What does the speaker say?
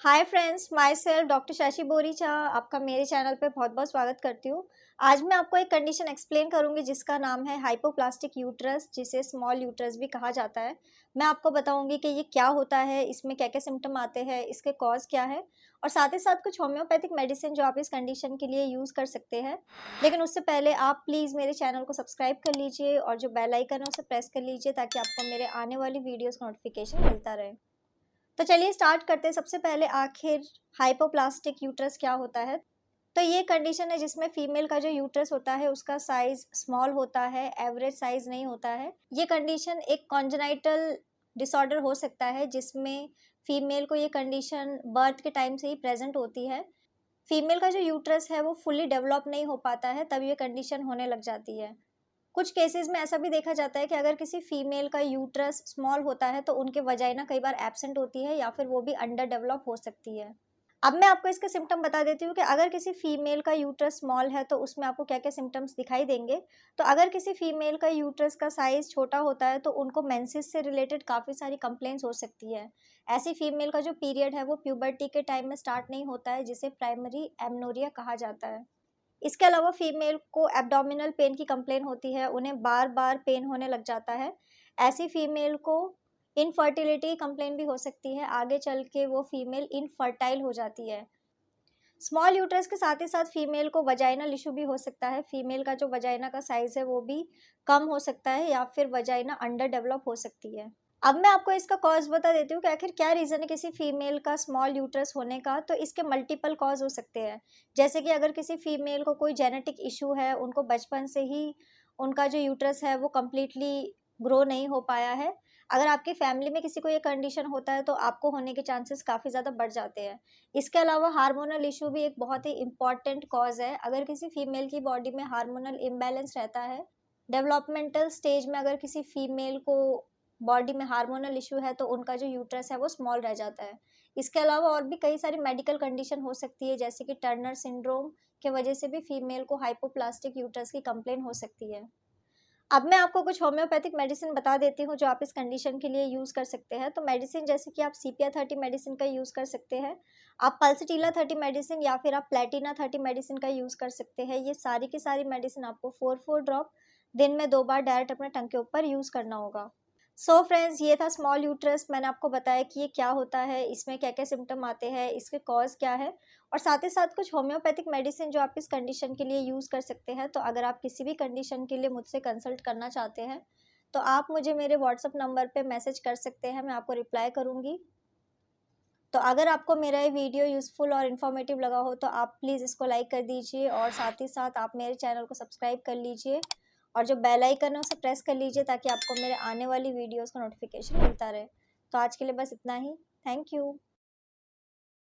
Hi friends, my self doctor Shashi Boricha आपका मेरे channel पे बहुत बहुत स्वागत करती हूँ। आज मैं आपको एक कंडीशन एक्सप्लेन करूँगी जिसका नाम है हाइपोप्लास्टिक यूट्रस, जिसे स्मॉल यूट्रस भी कहा जाता है। मैं आपको बताऊँगी कि ये क्या होता है, इसमें क्या क्या सिम्टम आते हैं, इसके कॉज क्या है और साथ ही साथ कुछ होम्योपैथिक मेडिसिन जो आप इस कंडीशन के लिए यूज़ कर सकते हैं। लेकिन उससे पहले आप प्लीज़ मेरे चैनल को सब्सक्राइब कर लीजिए और जो बेल आइकन है उसे प्रेस कर लीजिए ताकि आपको मेरे आने वाली वीडियोज़ का नोटिफिकेशन मिलता रहे। तो चलिए स्टार्ट करते हैं। सबसे पहले आखिर हाइपोप्लास्टिक यूट्रस क्या होता है? तो ये कंडीशन है जिसमें फीमेल का जो यूट्रस होता है उसका साइज स्मॉल होता है, एवरेज साइज नहीं होता है। ये कंडीशन एक कॉन्जेनाइटल डिसऑर्डर हो सकता है जिसमें फीमेल को ये कंडीशन बर्थ के टाइम से ही प्रेजेंट होती है। फीमेल का जो यूट्रस है वो फुल्ली डेवलप नहीं हो पाता है, तब ये कंडीशन होने लग जाती है। कुछ केसेस में ऐसा भी देखा जाता है कि अगर किसी फीमेल का यूट्रस स्मॉल होता है तो उनके वजाइना कई बार एब्सेंट होती है या फिर वो भी अंडर डेवलप हो सकती है। अब मैं आपको इसके सिम्टम बता देती हूँ कि अगर किसी फीमेल का यूट्रस स्मॉल है तो उसमें आपको क्या क्या सिम्टम्स दिखाई देंगे। तो अगर किसी फीमेल का यूट्रस का साइज छोटा होता है तो उनको मेंसेस से रिलेटेड काफ़ी सारी कंप्लेंट्स हो सकती है। ऐसी फीमेल का जो पीरियड है वो प्यूबर्टी के टाइम में स्टार्ट नहीं होता है, जिसे प्राइमरी एमनोरिया कहा जाता है। इसके अलावा फीमेल को एब्डोमिनल पेन की कंप्लेन होती है, उन्हें बार बार पेन होने लग जाता है। ऐसी फीमेल को इनफर्टिलिटी कंप्लेन भी हो सकती है, आगे चल के वो फीमेल इनफर्टाइल हो जाती है। स्मॉल यूट्रस के साथ ही साथ फीमेल को वजाइनल इशू भी हो सकता है। फीमेल का जो वजाइना का साइज है वो भी कम हो सकता है या फिर वजाइना अंडर डेवलप हो सकती है। अब मैं आपको इसका कॉज बता देती हूँ कि आखिर क्या रीज़न है किसी फीमेल का स्मॉल यूट्रस होने का। तो इसके मल्टीपल कॉज हो सकते हैं, जैसे कि अगर किसी फीमेल को कोई जेनेटिक इशू है, उनको बचपन से ही उनका जो यूट्रस है वो कम्प्लीटली ग्रो नहीं हो पाया है। अगर आपकी फैमिली में किसी को ये कंडीशन होता है तो आपको होने के चांसेस काफ़ी ज़्यादा बढ़ जाते हैं। इसके अलावा हार्मोनल इशू भी एक बहुत ही इम्पॉर्टेंट कॉज है। अगर किसी फीमेल की बॉडी में हार्मोनल इम्बैलेंस रहता है, डेवलपमेंटल स्टेज में अगर किसी फीमेल को बॉडी में हार्मोनल इशू है तो उनका जो यूट्रस है वो स्मॉल रह जाता है। इसके अलावा और भी कई सारी मेडिकल कंडीशन हो सकती है, जैसे कि टर्नर सिंड्रोम के वजह से भी फीमेल को हाइपोप्लास्टिक यूट्रस की कंप्लेन हो सकती है। अब मैं आपको कुछ होम्योपैथिक मेडिसिन बता देती हूँ जो आप इस कंडीशन के लिए यूज़ कर सकते हैं। तो मेडिसिन जैसे कि आप सीपिया 30 मेडिसिन का यूज़ कर सकते हैं, आप पल्सटीला 30 मेडिसिन या फिर आप प्लेटिना 30 मेडिसिन का यूज़ कर सकते हैं। ये सारी की सारी मेडिसिन आपको 4 ड्रॉप दिन में 2 बार डायरेक्ट अपने टंग के ऊपर यूज़ करना होगा। सो फ्रेंड्स, ये था स्मॉल यूट्रस। मैंने आपको बताया कि ये क्या होता है, इसमें क्या क्या सिम्टम आते हैं, इसके कॉज क्या है और साथ ही साथ कुछ होम्योपैथिक मेडिसिन जो आप इस कंडीशन के लिए यूज़ कर सकते हैं। तो अगर आप किसी भी कंडीशन के लिए मुझसे कंसल्ट करना चाहते हैं तो आप मुझे मेरे व्हाट्सएप नंबर पे मैसेज कर सकते हैं, मैं आपको रिप्लाई करूँगी। तो अगर आपको मेरा ये वीडियो यूज़फुल और इन्फॉर्मेटिव लगा हो तो आप प्लीज़ इसको लाइक कर दीजिए और साथ ही साथ आप मेरे चैनल को सब्सक्राइब कर लीजिए और जो बेल आइकन है उसे प्रेस कर लीजिए ताकि आपको मेरे आने वाली वीडियोज़ का नोटिफिकेशन मिलता रहे। तो आज के लिए बस इतना ही। Thank you.